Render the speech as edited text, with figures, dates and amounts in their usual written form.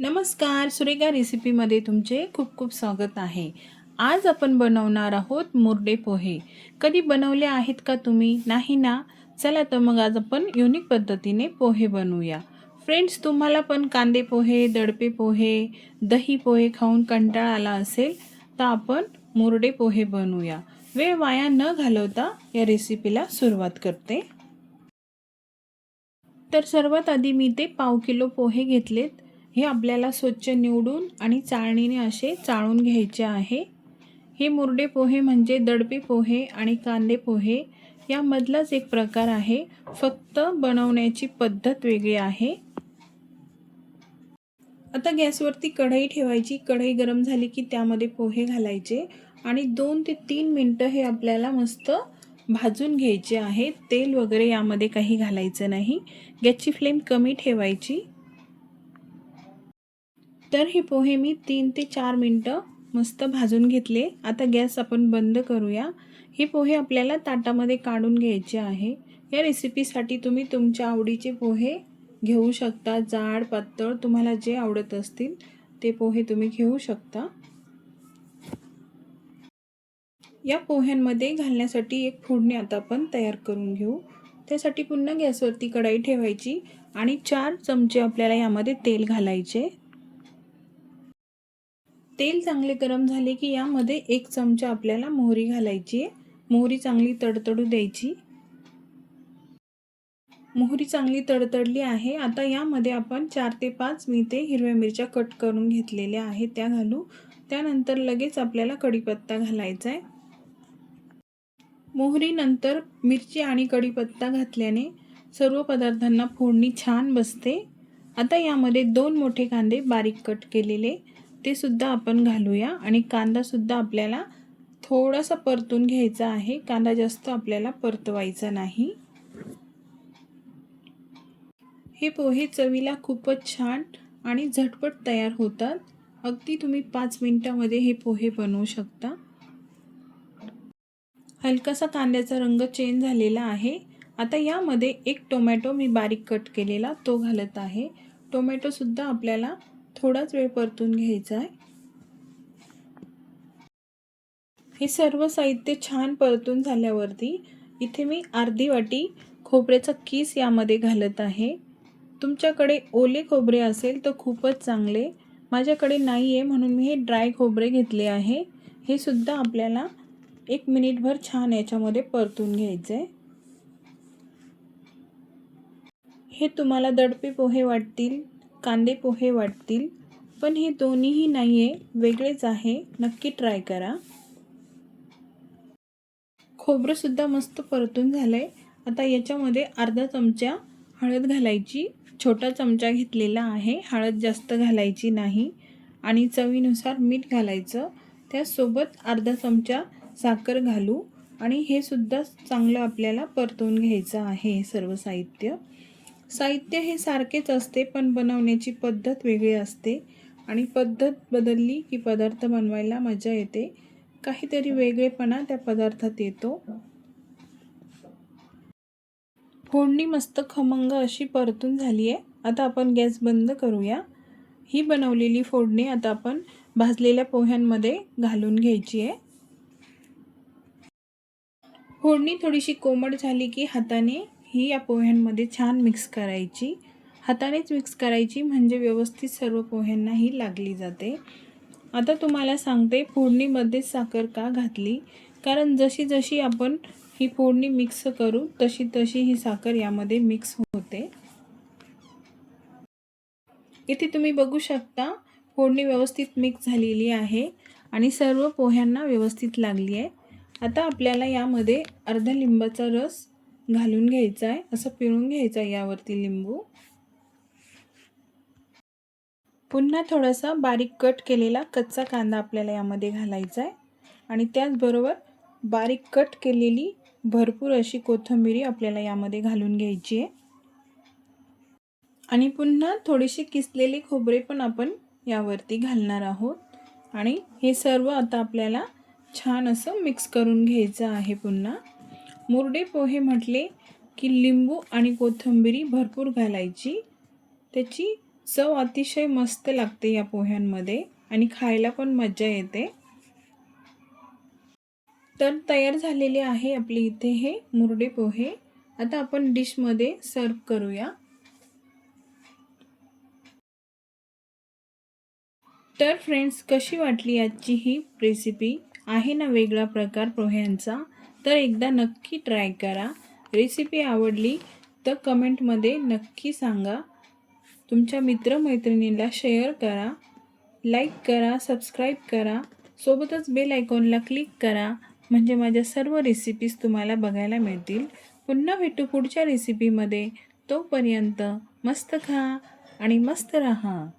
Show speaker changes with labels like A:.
A: नमस्कार, सुरेखा रेसिपीमध्ये तुमचे खूप खूप स्वागत आहे। आज आपण बनवणार आहोत मुरडे पोहे। कधी बनवले आहेत का तुम्ही? नाही ना? चला तर मग आज आपण युनिक पद्धतीने पोहे बनवूया। फ्रेंड्स, तुम्हाला पण कांदे पोहे, दडपे पोहे, दही पोहे खाऊन कंटाळा आला असेल तर आपण मुरडे पोहे बनवूया। वेळ वाया न घालवता या रेसिपीला सुरुवात करते। तर सर्वात आधी मी ते पाव किलो पोहे घेतलेत। हे आपल्याला स्वच्छ निवडून आणि चाळणीने असे चाळून घ्यायचे आहे। हे मुरडे पोहे म्हणजे दडपे पोहे आणि कांदे पोहे यामधलाच एक प्रकार आहे, फक्त बनवण्याची पद्धत वेगळी आहे। आता गॅसवरती कढई ठेवायची। कढई गरम झाली की त्यामध्ये पोहे घालायचे आणि 2 ते 3 मिनिटं हे आपल्याला मस्त भाजून घ्यायचे आहे। तेल वगैरे यामध्ये काही घालायचं नाही। गॅसची फ्लेम कमी ठेवायची। तर हे पोहे मी 3 ते 4 मिनिटं मस्त भाजून घेतले। आता गॅस आपण बंद करूया। हे पोहे आपल्याला ताटामध्ये काढून घ्यायचे आहे। या रेसिपीसाठी तुम्ही तुमच्या आवडीचे पोहे घेऊ शकता। जाड, पातळ तुम्हाला जे आवडत असतील ते पोहे तुम्ही घेऊ शकता। या पोह्यांमध्ये घालण्यासाठी एक फोडणी आता आपण तयार करून घेऊ। त्यासाठी पुन्हा गॅसवरती कढई ठेवायची आणि 4 चमचे आपल्याला यामध्ये तेल घालायचे। तेल चांगले गरम झाले की यामध्ये 1 चमचा आपल्याला मोहरी घालायची आहे। मोहरी चांगली तडतडू द्यायची। मोहरी चांगली तडतडली आहे। आता यामध्ये आपण 4 ते 5 मी ते हिरव्या मिरच्या कट करून घेतलेल्या आहेत त्या घालू। त्यानंतर लगेच आपल्याला कढीपत्ता घालायचा आहे। मोहरी नंतर मिरची आणि कढीपत्ता घातल्याने सर्व पदार्थांना फोडणी छान बसते। आता यामध्ये 2 मोठे कांदे बारीक कट केलेले ते सुद्धा आपण घालूया आणि कांदा सुद्धा आपल्याला थोडासा परतून घ्यायचा आहे। कांदा जास्त आपल्याला परतवायचा नाही। हे पोहे चवीला खूपच छान आणि झटपट तयार होतात। अगदी तुम्ही 5 मिनिटांमध्ये हे पोहे बनवू शकता। हलकासा कांद्याचा रंग चेंज झालेला आहे। आता यामध्ये 1 टोमॅटो मी बारीक कट केलेला तो घालत आहे। टोमॅटो सुद्धा आपल्याला थोडाच वेळ परतून घ्यायचा आहे। हे सर्व साहित्य छान परतून झाल्यावरती इथे मी अर्धी वाटी खोबऱ्याचा कीस यामध्ये घालत आहे। तुमच्याकडे ओले खोबरे असेल तर खूपच चांगले। माझ्याकडे नाही आहे म्हणून मी हे ड्राय खोबरे घेतले आहे। हे सुद्धा आपल्याला 1 मिनिटभर छान याच्यामध्ये परतून घ्यायचं आहे। हे तुम्हाला दडपे पोहे वाटतील, कांदे पोहे वाटतील, पण हे दोन्हीही नाही आहे, वेगळेच आहे। नक्की ट्राय करा। खोबरं सुद्धा मस्त परतून झालंय। आता याच्यामध्ये अर्धा चमचा हळद घालायची। छोटा चमचा घेतलेला आहे। हळद जास्त घालायची नाही आणि चवीनुसार मीठ घालायचं। त्यासोबत अर्धा चमचा साखर घालू आणि हे सुद्धा चांगलं आपल्याला परतून घ्यायचं आहे। हे सर्व साहित्य हे सारखेच असते, पण बनवण्याची पद्धत वेगळी असते आणि पद्धत बदलली की पदार्थ बनवायला मजा येते। काहीतरी वेगळेपणा त्या पदार्थात येतो। फोडणी मस्त खमंग अशी परतून झाली आहे। आता आपण गॅस बंद करूया। ही बनवलेली फोडणी आता आपण भाजलेल्या पोह्यांमध्ये घालून घ्यायची आहे। फोडणी थोडीशी कोमट झाली की हाताने ही या पोह्यांमध्ये छान मिक्स करायची। हातानेच मिक्स करायची म्हणजे व्यवस्थित सर्व पोह्यांना ही लागली जाते। आता तुम्हाला सांगते फोडणीमध्ये साखर का घातली, कारण जशी जशी आपण ही फोडणी मिक्स करू तशी तशी ही साखर यामध्ये मिक्स होते। इथे तुम्ही बघू शकता फोडणी व्यवस्थित मिक्स झालेली आहे आणि सर्व पोह्यांना व्यवस्थित लागली आहे। आता आपल्याला यामध्ये अर्धा लिंबाचा रस घालून घ्यायचा आहे। असं पिळून घ्यायचं आहे यावरती लिंबू। पुन्हा थोडासा बारीक कट केलेला कच्चा कांदा आपल्याला यामध्ये घालायचा आहे आणि त्याचबरोबर बारीक कट केलेली भरपूर अशी कोथिंबीर आपल्याला यामध्ये घालून घ्यायची आहे आणि पुन्हा थोडीशी किसलेली खोबरे पण आपण यावरती घालणार आहोत आणि हे सर्व आता आपल्याला छान असं मिक्स करून घ्यायचं आहे। पुन्हा मुरडे पोहे म्हटले की लिंबू आणि कोथिंबीर भरपूर घालायची, त्याची चव अतिशय मस्त लागते या पोह्यांमध्ये आणि खायला पण मजा येते। तर तयार झालेले आहे आपले इथे हे मुरडे पोहे। आता आपण डिशमध्ये सर्व करूया। तर फ्रेंड्स, कशी वाटली आजची ही रेसिपी? आहे ना वेगळा प्रकार पोह्यांचा? तर एकदा नक्की ट्राय करा। रेसिपी आवडली तर कमेंटमध्ये नक्की सांगा। तुमच्या मित्रमैत्रिणींना शेअर करा, लाईक करा, सबस्क्राईब करा, सोबतच बेल आयकॉनला क्लिक करा, म्हणजे माझ्या सर्व रेसिपीज तुम्हाला बघायला मिळतील। पुन्हा भेटू पुढच्या रेसिपीमध्ये। तोपर्यंत मस्त खा आणि मस्त रहा।